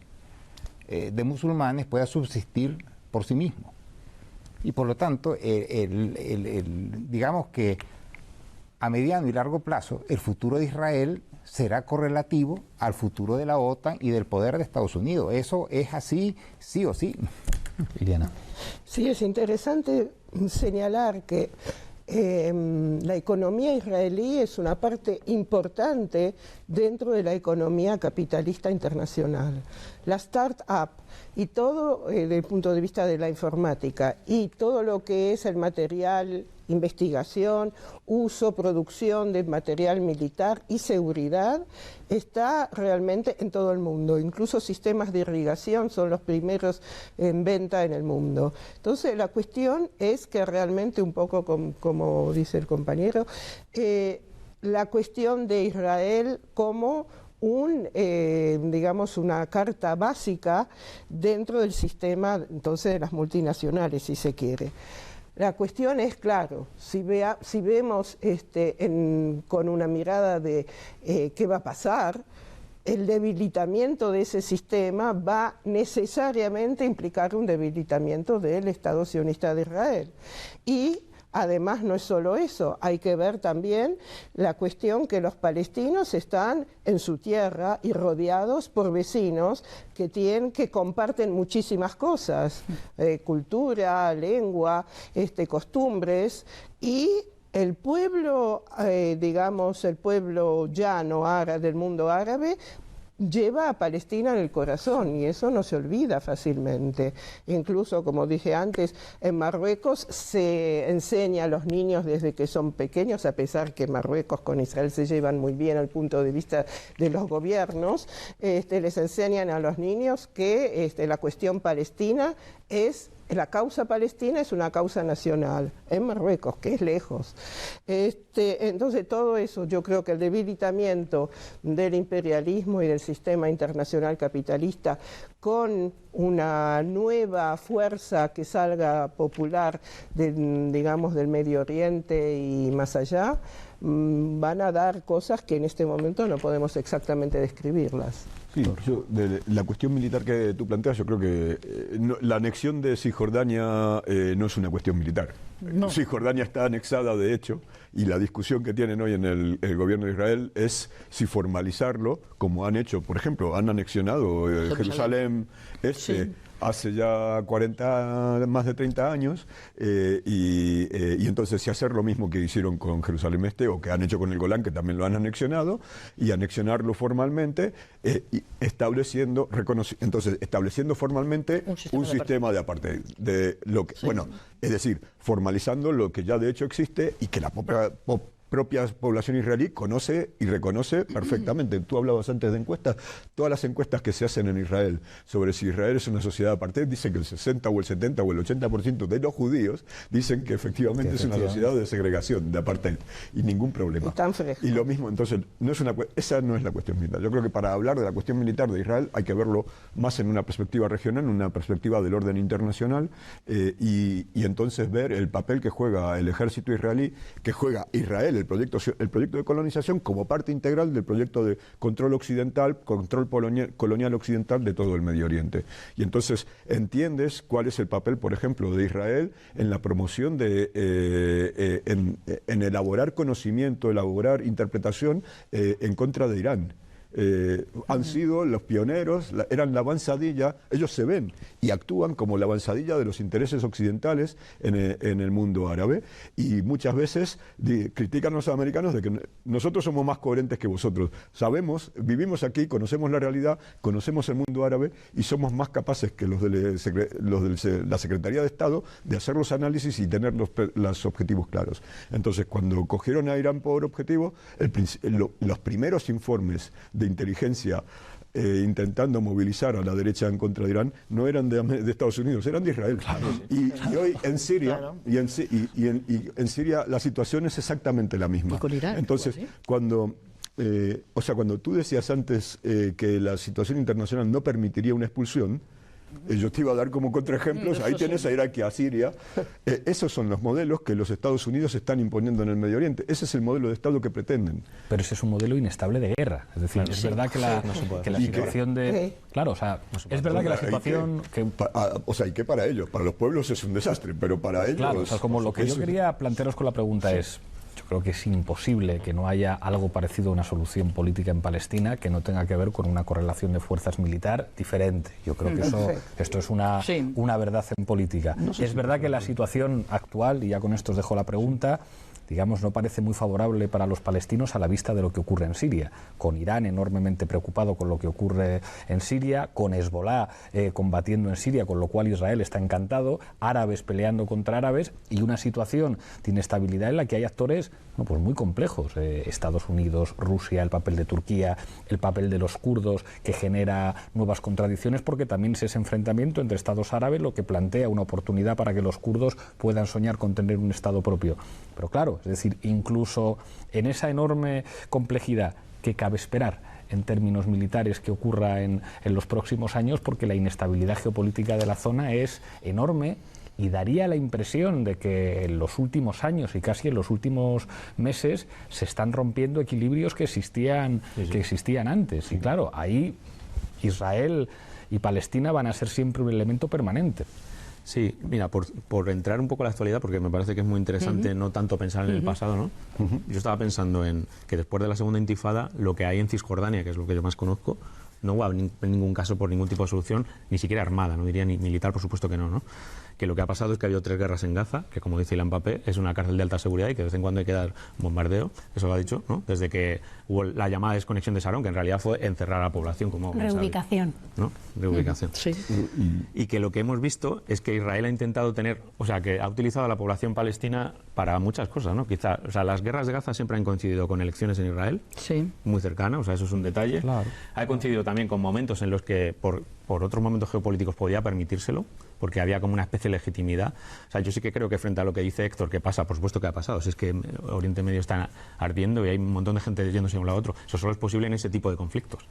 de musulmanes, pueda subsistir por sí mismo. Y por lo tanto, digamos que a mediano y largo plazo, el futuro de Israel será correlativo al futuro de la OTAN y del poder de Estados Unidos. Eso es así, sí o sí. Iliana. Sí, es interesante señalar que la economía israelí es una parte importante dentro de la economía capitalista internacional. La start-up y todo desde el punto de vista de la informática y todo lo que es el material, investigación, uso, producción de material militar y seguridad está realmente en todo el mundo. Incluso sistemas de irrigación son los primeros en venta en el mundo. Entonces la cuestión es que realmente un poco como dice el compañero, la cuestión de Israel como digamos una carta básica dentro del sistema entonces de las multinacionales, si se quiere. La cuestión es, claro, si vemos con una mirada de qué va a pasar, el debilitamiento de ese sistema va necesariamente a implicar un debilitamiento del Estado sionista de Israel. Y además no es solo eso, hay que ver también la cuestión que los palestinos están en su tierra y rodeados por vecinos que comparten muchísimas cosas, cultura, lengua, costumbres, y el pueblo, digamos, el pueblo llano del mundo árabe, lleva a Palestina en el corazón y eso no se olvida fácilmente. Incluso, como dije antes, en Marruecos se enseña a los niños desde que son pequeños, a pesar que Marruecos con Israel se llevan muy bien al punto de vista de los gobiernos, les enseñan a los niños que la cuestión palestina la causa palestina es una causa nacional en Marruecos, que es lejos. Entonces todo eso, yo creo que el debilitamiento del imperialismo y del sistema internacional capitalista con una nueva fuerza que salga popular digamos del Medio Oriente y más allá, van a dar cosas que en este momento no podemos exactamente describirlas. Sí, de la cuestión militar que tú planteas, yo creo que la anexión de Cisjordania no es una cuestión militar. No. Cisjordania está anexada, de hecho, y la discusión que tienen hoy en el gobierno de Israel es si formalizarlo, como han hecho, por ejemplo, han anexionado Jerusalén Este. Sí. Hace ya más de 30 años, y entonces si hacer lo mismo que hicieron con Jerusalén Este o que han hecho con el Golán, que también lo han anexionado, y anexionarlo formalmente, estableciendo formalmente un sistema de apartheid, es decir, formalizando lo que ya de hecho existe y que la propia población israelí conoce y reconoce perfectamente. Tú hablabas antes de encuestas, todas las encuestas que se hacen en Israel sobre si Israel es una sociedad apartheid dicen que el 60 o el 70 o el 80% de los judíos dicen que efectivamente es una sociedad de segregación, de apartheid, y ningún problema. Y lo mismo, entonces, esa no es la cuestión militar. Yo creo que para hablar de la cuestión militar de Israel hay que verlo más en una perspectiva regional, en una perspectiva del orden internacional, y entonces ver el papel que juega el ejército israelí, que juega Israel, el proyecto de colonización como parte integral del proyecto de control occidental, control colonial occidental de todo el Medio Oriente. Y entonces entiendes cuál es el papel, por ejemplo, de Israel en la promoción en elaborar conocimiento, elaborar interpretación en contra de Irán. Han sido los pioneros, eran la avanzadilla, ellos se ven y actúan como la avanzadilla de los intereses occidentales en el mundo árabe, y muchas veces critican a los americanos de que nosotros somos más coherentes que vosotros. Sabemos, vivimos aquí, conocemos la realidad, conocemos el mundo árabe y somos más capaces que los de la Secretaría de Estado de hacer los análisis y tener los objetivos claros. Entonces, cuando cogieron a Irán por objetivo, los primeros informes de inteligencia intentando movilizar a la derecha en contra de Irán no eran de Estados Unidos, eran de Israel. Claro. Y hoy en Siria, claro, y en Siria la situación es exactamente la misma. Y con Irán. Entonces, cuando tú decías antes que la situación internacional no permitiría una expulsión, yo te iba a dar como contraejemplos, ahí tenés a Irak y a Siria. Esos son los modelos que los Estados Unidos están imponiendo en el Medio Oriente. Ese es el modelo de Estado que pretenden. Pero ese es un modelo inestable de guerra. Es decir, es verdad que la situación de... Claro, o sea, es verdad que la situación... y que para ellos, para los pueblos es un desastre, pero para ellos... Claro, o sea, como lo que yo quería plantearos con la pregunta es... Yo creo que es imposible que no haya algo parecido a una solución política en Palestina que no tenga que ver con una correlación de fuerzas militar diferente. Yo creo que esto es una verdad en política. Es verdad que la situación actual, y ya con esto os dejo la pregunta, digamos, no parece muy favorable para los palestinos a la vista de lo que ocurre en Siria, con Irán enormemente preocupado con lo que ocurre en Siria, con Hezbollah combatiendo en Siria, con lo cual Israel está encantado, árabes peleando contra árabes y una situación de inestabilidad en la que hay actores pues muy complejos, Estados Unidos, Rusia, el papel de Turquía, el papel de los kurdos, que genera nuevas contradicciones porque también es ese enfrentamiento entre estados árabes lo que plantea una oportunidad para que los kurdos puedan soñar con tener un estado propio. Pero claro, es decir, incluso en esa enorme complejidad que cabe esperar en términos militares que ocurra en los próximos años, porque la inestabilidad geopolítica de la zona es enorme y daría la impresión de que en los últimos años y casi en los últimos meses se están rompiendo equilibrios que existían antes. Y claro, ahí Israel y Palestina van a ser siempre un elemento permanente. Sí, mira, por entrar un poco a la actualidad, porque me parece que es muy interesante no tanto pensar en el pasado, ¿no? Yo estaba pensando en que después de la segunda intifada, lo que hay en Cisjordania, que es lo que yo más conozco, no va en ningún caso por ningún tipo de solución, ni siquiera armada, no diría ni militar, por supuesto que no. Que lo que ha pasado es que ha habido 3 guerras en Gaza, que como dice Ilan Pappé, es una cárcel de alta seguridad y que de vez en cuando hay que dar bombardeo, eso lo ha dicho, ¿no? Desde que hubo la llamada desconexión de Sharon, que en realidad fue encerrar a la población como... Reubicación. ¿No? Reubicación. Sí. Y que lo que hemos visto es que Israel ha intentado que ha utilizado a la población palestina para muchas cosas, ¿no? Quizá, las guerras de Gaza siempre han coincidido con elecciones en Israel, muy cercanas, eso es un detalle. Claro. Ha coincidido también con momentos en los que por otros momentos geopolíticos podía permitírselo, porque había como una especie de legitimidad. Yo sí que creo que frente a lo que dice Héctor, que pasa, por supuesto que ha pasado, si es que Oriente Medio está ardiendo y hay un montón de gente yéndose de un lado a otro, eso solo es posible en ese tipo de conflictos.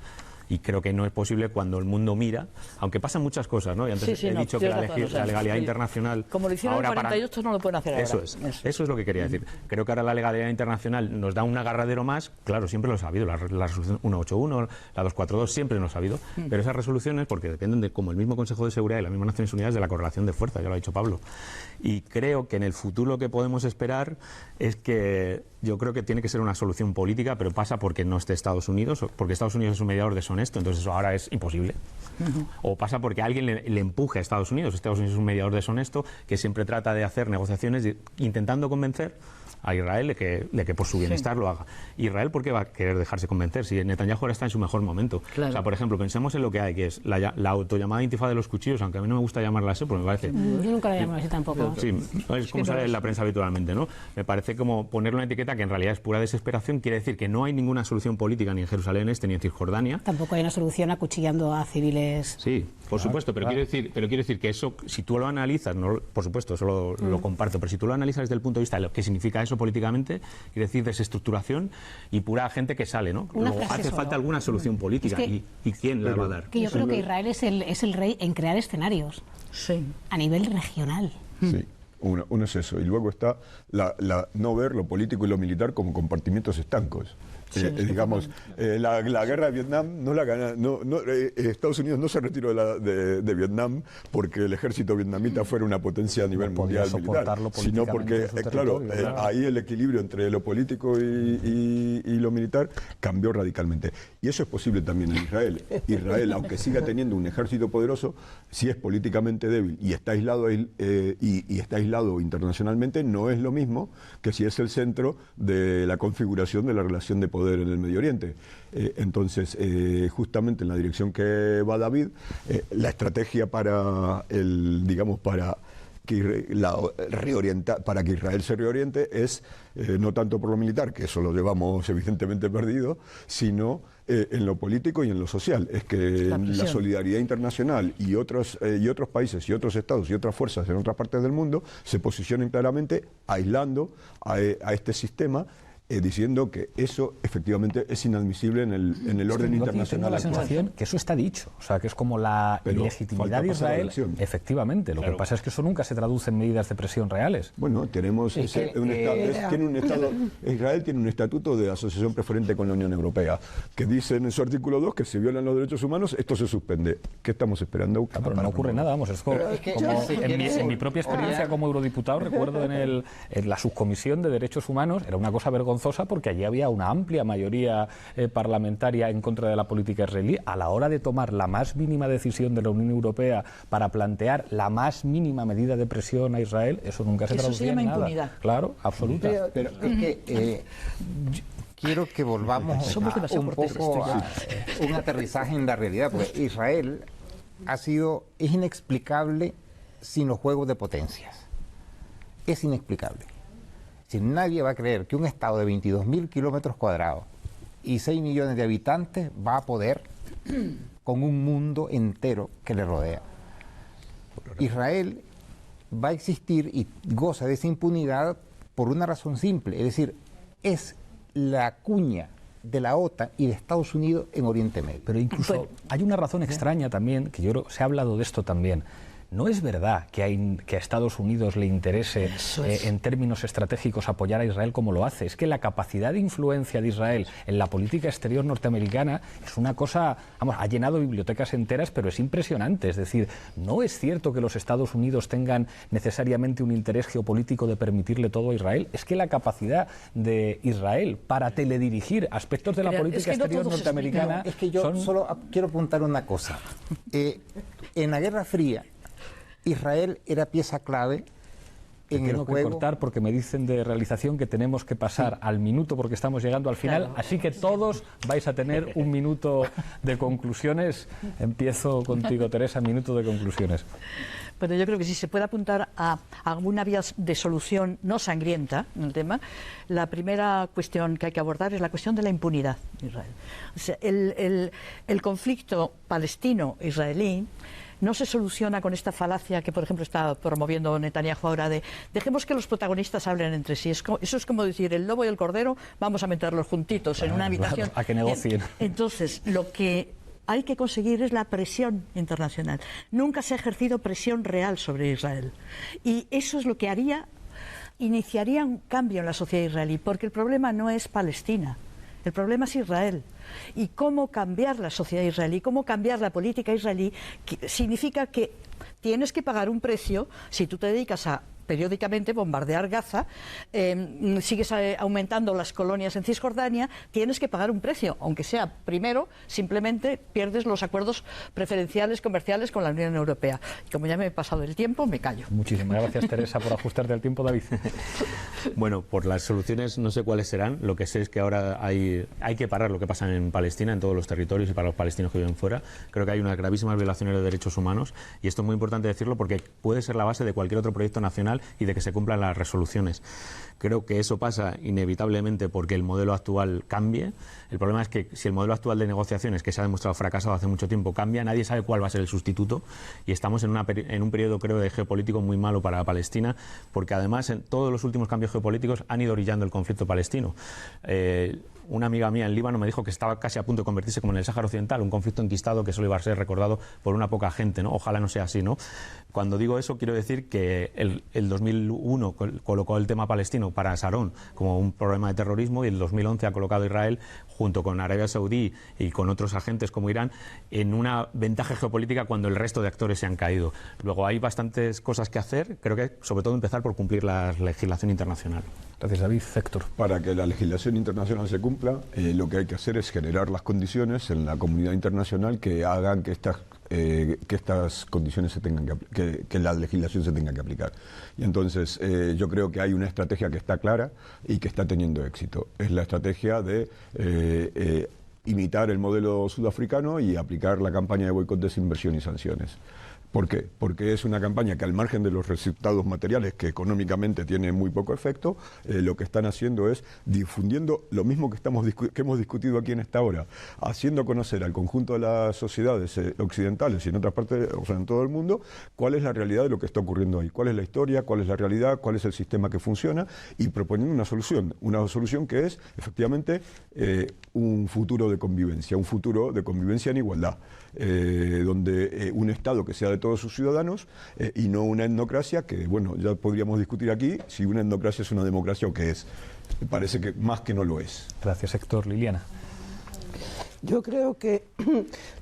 Y creo que no es posible cuando el mundo mira, aunque pasan muchas cosas, ¿no? Y antes he dicho que la legalidad internacional... Como lo hicieron en el 48, no lo pueden hacer ahora. Eso es lo que quería decir. Creo que ahora la legalidad internacional nos da un agarradero más, claro, siempre lo ha habido, la resolución 181, la 242, siempre nos ha habido, pero esas resoluciones, porque dependen de, como el mismo Consejo de Seguridad y las mismas Naciones Unidas, de la correlación de fuerza, ya lo ha dicho Pablo. Y creo que en el futuro lo que podemos esperar es que yo creo que tiene que ser una solución política, pero pasa porque no esté Estados Unidos, porque Estados Unidos es un mediador deshonesto, entonces eso ahora es imposible. O pasa porque alguien le empuje a Estados Unidos. Estados Unidos es un mediador deshonesto que siempre trata de hacer negociaciones intentando convencer a Israel de que por su bienestar lo haga. Israel, ¿por qué va a querer dejarse convencer si Netanyahu ahora está en su mejor momento? Claro. Por ejemplo, pensemos en lo que hay, que es la autollamada intifada de los cuchillos, aunque a mí no me gusta llamarla así, porque me parece... Yo nunca la llamo así tampoco. Sí, es como sale en la prensa habitualmente, ¿no? Me parece como ponerle una etiqueta que en realidad es pura desesperación, quiere decir que no hay ninguna solución política ni en Jerusalén Este ni en Cisjordania. Tampoco hay una solución acuchillando a civiles. Sí, por supuesto, pero quiero decir que eso, si tú lo analizas, no, por supuesto, eso lo comparto, pero si tú lo analizas desde el punto de vista de lo que significa eso políticamente, quiere decir desestructuración y pura gente que sale, ¿no? Luego hace falta alguna solución política. ¿Y quién la va a dar? Que yo creo que Israel es el rey en crear escenarios. Sí. A nivel regional. Sí. Uno es eso. Y luego está no ver lo político y lo militar como compartimientos estancos. Digamos, la guerra de Vietnam no la gana, Estados Unidos no se retiró de Vietnam porque el ejército vietnamita fuera una potencia a nivel mundial militar, sino porque, claro, ahí el equilibrio entre lo político y lo militar cambió radicalmente. Y eso es posible también en Israel. Israel, aunque siga teniendo un ejército poderoso, si es políticamente débil y está aislado y está aislado internacionalmente, no es lo mismo que si es el centro de la configuración de la relación de poder en el Medio Oriente. Entonces, justamente en la dirección que va David, la estrategia para para que Israel se reoriente es no tanto por lo militar, que eso lo llevamos evidentemente perdido, sino en lo político y en lo social. Es que la solidaridad internacional y otros países y otros estados y otras fuerzas en otras partes del mundo se posicionen claramente aislando a este sistema, diciendo que eso efectivamente es inadmisible en el orden internacional. Tengo la sensación que eso está dicho, o sea, que es como la ilegitimidad de Israel. Efectivamente, lo que pasa es que eso nunca se traduce en medidas de presión reales. Bueno, tenemos Israel tiene un estatuto de asociación preferente con la Unión Europea, que dice en su artículo 2 que si violan los derechos humanos, esto se suspende. ¿Qué estamos esperando? Pero no ocurre nada, vamos, es como en mi propia experiencia como eurodiputado, recuerdo en la subcomisión de derechos humanos, era una cosa vergonzosa porque allí había una amplia mayoría parlamentaria en contra de la política israelí. A la hora de tomar la más mínima decisión de la Unión Europea para plantear la más mínima medida de presión a Israel, eso nunca se traducía en nada. Impunidad. Claro, absoluta. Pero es que quiero que volvamos un poco a un aterrizaje en la realidad, porque Israel es inexplicable sin los juegos de potencias. Es inexplicable. Si nadie va a creer que un estado de 22.000 kilómetros cuadrados y 6 millones de habitantes va a poder con un mundo entero que le rodea. Israel va a existir y goza de esa impunidad por una razón simple, es decir, es la cuña de la OTAN y de Estados Unidos en Oriente Medio. Pero incluso hay una razón extraña también, que yo creo, se ha hablado de esto también. No es verdad que a Estados Unidos le interese en términos estratégicos apoyar a Israel como lo hace. Es que la capacidad de influencia de Israel en la política exterior norteamericana es una cosa, vamos, ha llenado bibliotecas enteras, pero es impresionante. Es decir, no es cierto que los Estados Unidos tengan necesariamente un interés geopolítico de permitirle todo a Israel. Es que la capacidad de Israel para teledirigir aspectos de la política exterior norteamericana... Es que yo solo quiero apuntar una cosa. En la Guerra Fría, Israel era pieza clave en el juego. Tengo que cortar porque me dicen de realización que tenemos que pasar al minuto porque estamos llegando al final, así que todos vais a tener un minuto de conclusiones. Empiezo contigo, Teresa, minuto de conclusiones. Pero yo creo que si se puede apuntar a alguna vía de solución no sangrienta en el tema, la primera cuestión que hay que abordar es la cuestión de la impunidad de Israel. O sea, el conflicto palestino-israelí no se soluciona con esta falacia que, por ejemplo, está promoviendo Netanyahu ahora de dejemos que los protagonistas hablen entre sí. Eso es como decir, el lobo y el cordero, vamos a meterlos juntitos en una habitación. A que negocien. Entonces, lo que hay que conseguir es la presión internacional. Nunca se ha ejercido presión real sobre Israel. Y eso es lo que iniciaría un cambio en la sociedad israelí, porque el problema no es Palestina. El problema es Israel. Y cómo cambiar la sociedad israelí, cómo cambiar la política israelí, significa que tienes que pagar un precio si tú te dedicas a periódicamente bombardear Gaza, sigues aumentando las colonias en Cisjordania, tienes que pagar un precio, aunque sea primero, simplemente pierdes los acuerdos preferenciales comerciales con la Unión Europea. Y como ya me he pasado el tiempo, me callo. Muchísimas gracias, Teresa, por ajustarte al tiempo, David. Bueno, por las soluciones no sé cuáles serán, lo que sé es que ahora hay que parar lo que pasa en Palestina, en todos los territorios y para los palestinos que viven fuera. Creo que hay unas gravísimas violaciones de derechos humanos y esto es muy importante decirlo porque puede ser la base de cualquier otro proyecto nacional y de que se cumplan las resoluciones. Creo que eso pasa inevitablemente porque el modelo actual cambie. El problema es que si el modelo actual de negociaciones, que se ha demostrado fracasado hace mucho tiempo, cambia, nadie sabe cuál va a ser el sustituto y estamos en un periodo, creo, de geopolítico muy malo para Palestina, porque además en todos los últimos cambios geopolíticos han ido orillando el conflicto palestino. Una amiga mía en Líbano me dijo que estaba casi a punto de convertirse como en el Sáhara Occidental, un conflicto enquistado que solo iba a ser recordado por una poca gente, ¿no? Ojalá no sea así, ¿no? Cuando digo eso quiero decir que el 2001 colocó el tema palestino para Sharon como un problema de terrorismo y el 2011 ha colocado a Israel junto con Arabia Saudí y con otros agentes como Irán en una ventaja geopolítica cuando el resto de actores se han caído. Luego hay bastantes cosas que hacer, creo que sobre todo empezar por cumplir la legislación internacional. Gracias, David. Héctor. Para que la legislación internacional se cumpla, lo que hay que hacer es generar las condiciones en la comunidad internacional que hagan que estas condiciones se tengan que la legislación se tenga que aplicar. Y entonces yo creo que hay una estrategia que está clara y que está teniendo éxito. Es la estrategia de imitar el modelo sudafricano y aplicar la campaña de boicot, desinversión y sanciones. ¿Por qué? Porque es una campaña que, al margen de los resultados materiales, que económicamente tiene muy poco efecto, lo que están haciendo es difundiendo lo mismo que hemos discutido aquí en esta hora, haciendo conocer al conjunto de las sociedades occidentales y en otras partes, o sea, en todo el mundo, cuál es la realidad de lo que está ocurriendo ahí, cuál es la historia, cuál es la realidad, cuál es el sistema que funciona, y proponiendo una solución que es, efectivamente, un futuro de convivencia en igualdad, donde un Estado que sea de todos sus ciudadanos y no una etnocracia que, bueno, ya podríamos discutir aquí si una etnocracia es una democracia o qué es. Me parece que más que no lo es. Gracias, Héctor. Liliana. Yo creo que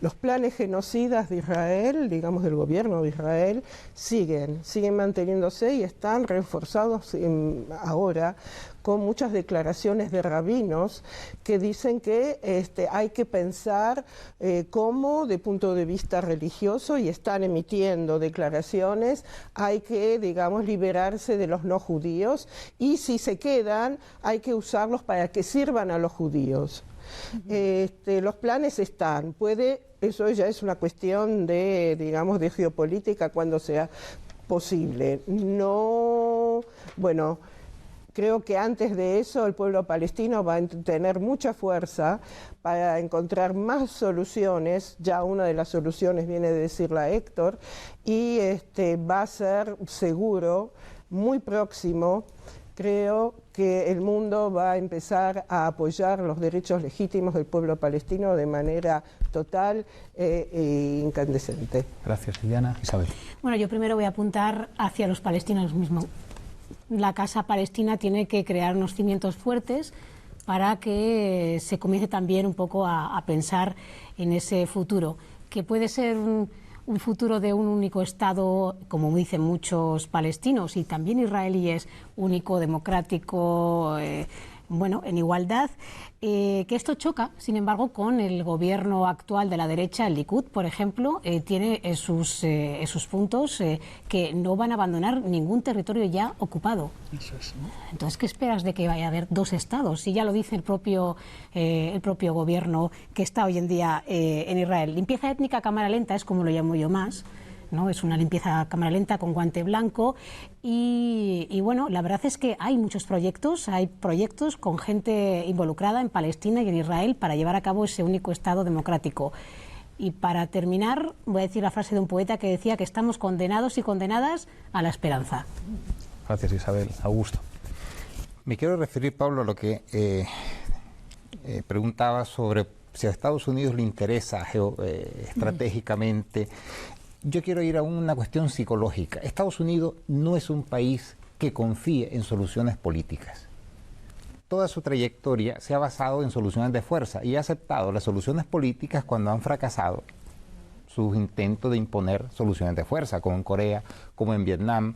los planes genocidas de Israel, digamos del gobierno de Israel, siguen manteniéndose y están reforzados ahora con muchas declaraciones de rabinos que dicen que hay que pensar cómo de punto de vista religioso, y están emitiendo declaraciones, hay que, digamos, liberarse de los no judíos, y si se quedan hay que usarlos para que sirvan a los judíos. Los planes están, eso ya es una cuestión de, digamos, de geopolítica cuando sea posible. No, bueno, creo que antes de eso el pueblo palestino va a tener mucha fuerza para encontrar más soluciones. Ya una de las soluciones viene de decirla Héctor, y va a ser seguro, muy próximo. Creo que el mundo va a empezar a apoyar los derechos legítimos del pueblo palestino de manera total e incandescente. Gracias, Liliana. Isabel. Bueno, yo primero voy a apuntar hacia los palestinos mismos. La Casa Palestina tiene que crear unos cimientos fuertes para que se comience también un poco a pensar en ese futuro, que puede ser un futuro de un único Estado, como dicen muchos palestinos y también israelíes, único, democrático, bueno, en igualdad, que esto choca, sin embargo, con el gobierno actual de la derecha, el Likud, por ejemplo, tiene sus puntos que no van a abandonar ningún territorio ya ocupado. Eso es, ¿no? Entonces, ¿qué esperas de que vaya a haber dos estados? Si ya lo dice el propio gobierno que está hoy en día en Israel. Limpieza étnica a cámara lenta es como lo llamo yo más, ¿no? Es una limpieza a cámara lenta con guante blanco y bueno, la verdad es que hay muchos proyectos, con gente involucrada en Palestina y en Israel para llevar a cabo ese único Estado democrático. Y para terminar, voy a decir la frase de un poeta que decía que estamos condenados y condenadas a la esperanza. Gracias, Isabel. Augusto. Me quiero referir, Pablo, a lo que preguntaba sobre si a Estados Unidos le interesa estratégicamente. Yo quiero ir a una cuestión psicológica. Estados Unidos no es un país que confíe en soluciones políticas. Toda su trayectoria se ha basado en soluciones de fuerza y ha aceptado las soluciones políticas cuando han fracasado sus intentos de imponer soluciones de fuerza, como en Corea, como en Vietnam,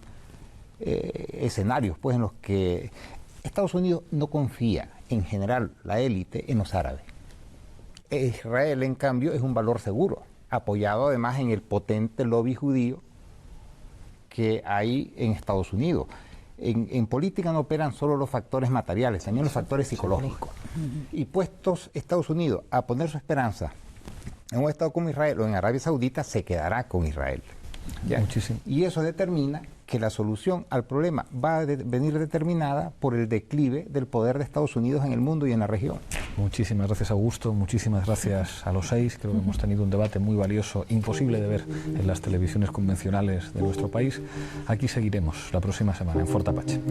escenarios pues en los que Estados Unidos no confía, en general, la élite, en los árabes. Israel, en cambio, es un valor seguro, apoyado además en el potente lobby judío que hay en Estados Unidos. En política no operan solo los factores materiales, también los factores psicológicos. Y puestos Estados Unidos a poner su esperanza en un Estado como Israel o en Arabia Saudita, se quedará con Israel. ¿Ya? Muchísimo. Y eso determina que la solución al problema va a venir determinada por el declive del poder de Estados Unidos en el mundo y en la región. Muchísimas gracias, Augusto. Muchísimas gracias a los seis. Creo que hemos tenido un debate muy valioso, imposible de ver en las televisiones convencionales de nuestro país. Aquí seguiremos la próxima semana en Fort Apache.